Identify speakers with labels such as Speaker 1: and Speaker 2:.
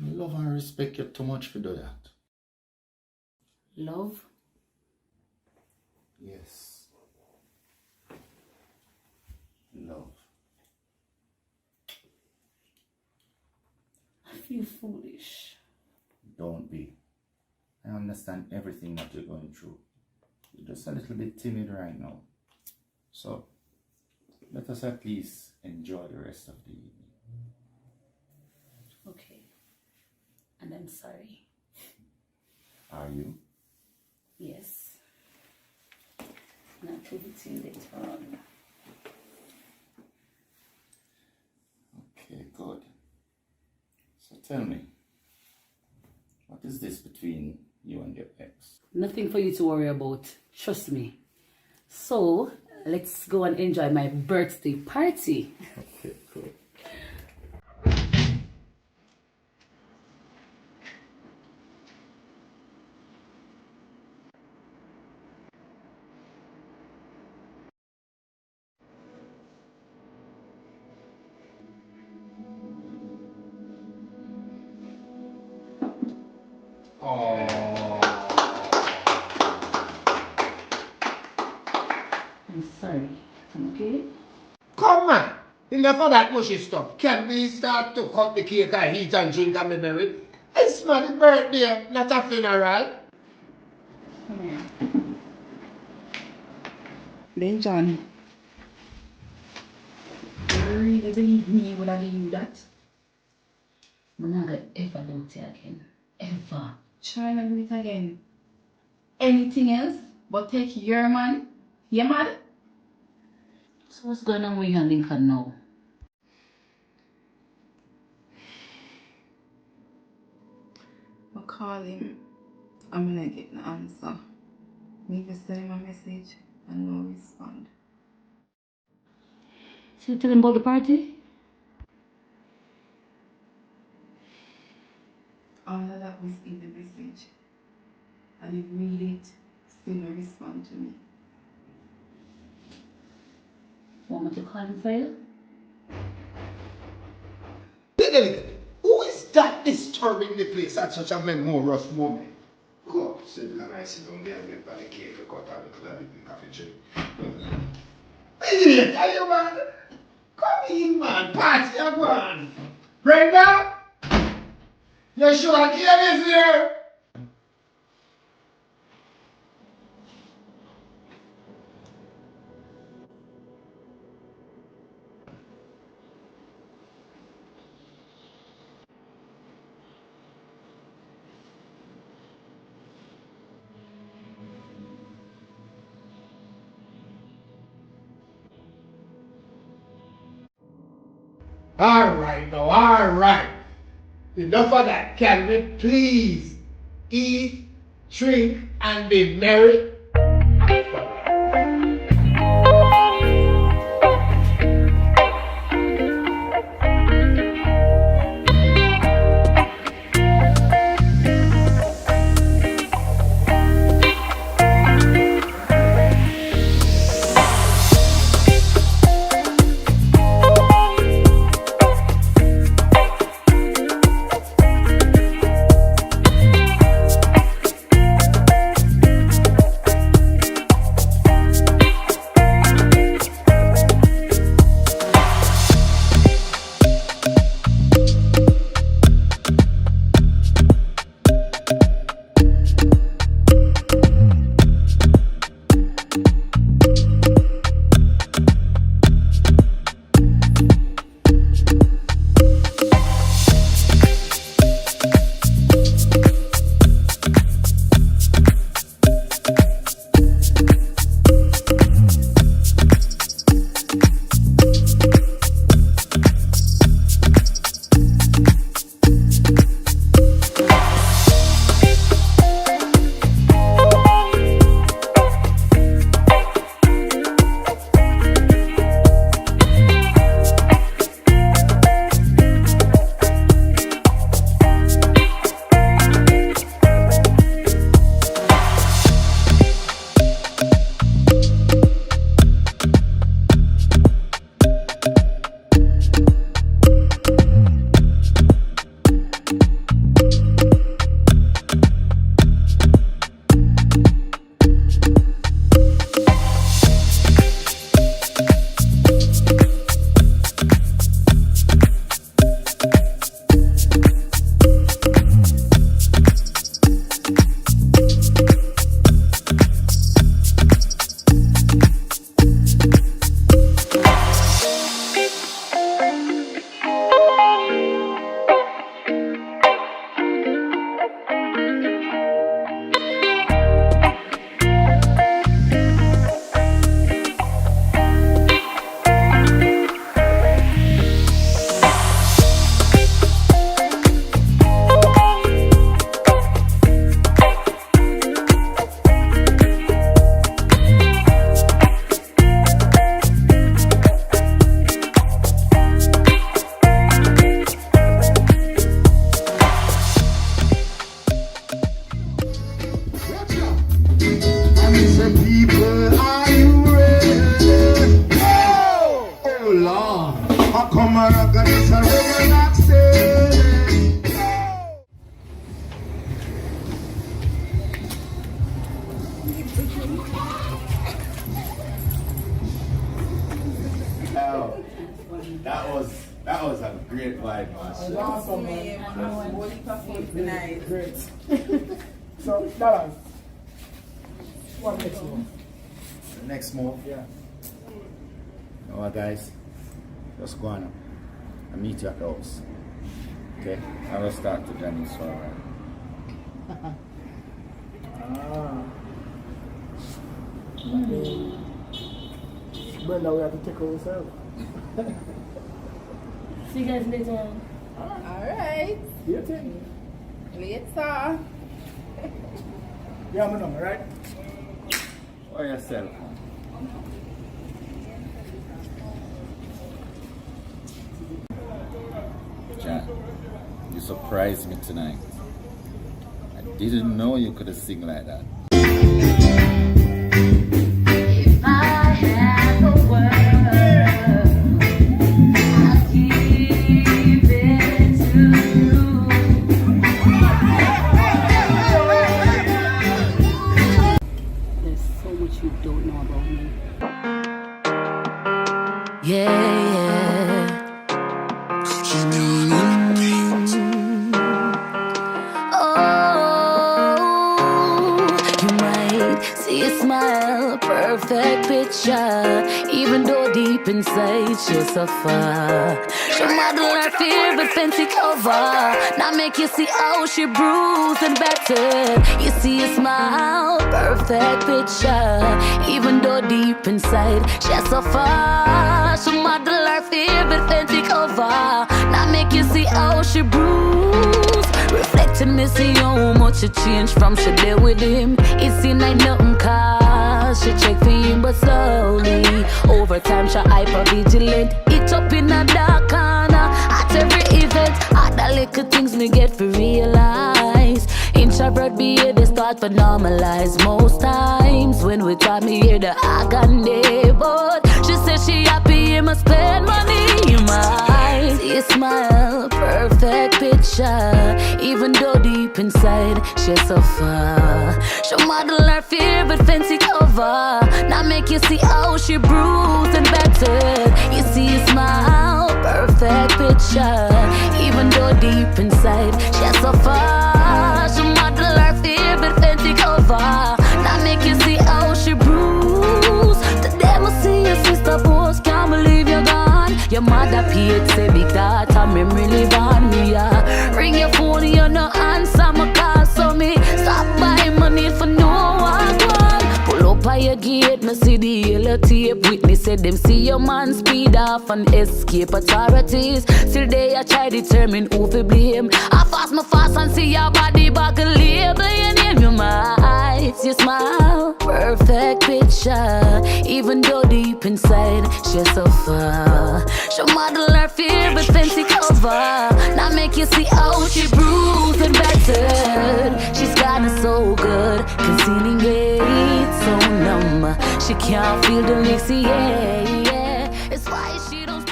Speaker 1: Love and respect you too much for do that.
Speaker 2: Love?
Speaker 1: Yes. Love.
Speaker 2: I feel foolish.
Speaker 1: Don't be. I understand everything that you're going through. You're just a little bit timid right now. So, let us at least enjoy the rest of the evening.
Speaker 2: Okay. And I'm sorry.
Speaker 1: Are you?
Speaker 2: Yes. And I'll prove it to you later on.
Speaker 1: Okay, good. So tell me, what is this between you and your ex?
Speaker 2: Nothing for you to worry about. Trust me. So, let's go and enjoy my birthday party.
Speaker 1: Okay, cool.
Speaker 2: I'm sorry. Okay?
Speaker 3: Come on! Enough of that mushy stuff. Can we start to cut the cake and eat and drink and be merry? It's my birthday, not a funeral.
Speaker 2: Come here. Then John, you really believe me when I give you that? I'm not gonna ever do it again. Ever.
Speaker 4: Try not to do it again. Anything else but take your man? You mad?
Speaker 2: So what's going on with you and Lincoln now?
Speaker 4: I'll call him. I'm gonna get an answer. Me just send him a message and no respond.
Speaker 2: So you tell him about the party?
Speaker 4: All of that was in the message. And he read it, still no respond to me.
Speaker 2: Want me to call him for you?
Speaker 3: Who is that disturbing the place at such a memorous moment? Go up, sit down, I sit down there and get by the cake and cut out the little coffee tree. Idiot, are you man? Come in, man. Party, you go on. Brenda? You sure Kian is here? All right, now, all right. Enough of that. Can we please eat, drink, and be merry? Great. So, Dallas, what next move?
Speaker 1: The next move.
Speaker 3: Yeah.
Speaker 1: You know what, guys? Just go on. I'll meet you at the house. Okay? I will start the journey for a while.
Speaker 3: Brenda, we have to take over yourself.
Speaker 2: See you guys later.
Speaker 4: Alright.
Speaker 3: You think?
Speaker 4: Later.
Speaker 3: You have my number, right?
Speaker 1: Or yourself. Jack, you surprised me tonight. I didn't know you could sing like that.
Speaker 2: If I had the world, I'd give it to you. There's so much you don't know about me. Yeah. See a smile, perfect picture. Even though deep inside she suffer. She model her fear but fancy cover. Now make you see how she bruised and battered. You see a smile, perfect picture. Even though deep inside she suffer. She model her fear but fancy cover. Now make you see how she bruised. Reflecting me see how much she changed from she there with him. It seemed like nothing cause she checked for him but slowly. Over time she hyper vigilant. It up in a dark corner. At every event, all the little things me get for realize. Introvert behavior start to normalize. Most times when we talk me hear the agony. But she said she happy he must spend money. You might see a smile, perfect picture. Even though deep inside she suffer. She model her fear but fancy cover. Now make you see how she bruised and battered. You see a smile, perfect picture. Even though deep inside she suffer. She model her fear but fancy cover. Now make you see how she bruised. Today must see your sister post. Can't believe you're gone. Your mother paid say big data memory live on me. Yeah. Ring your phone, you no answer my call. So me stop buying money for no one. Pull up by your gate, me see the yellow tape. Witness said them see your man speed off and escape authorities. Still they a try determine who to blame. I fast and see your body back a label. Your name, your eyes, you smile, perfect picture. Even though deep inside she suffer. She model her fear but fancy cover. Now make you see how she bruised and battered. She's got it so good, concealing it so numb. She can't feel the leaks, yeah. It's why she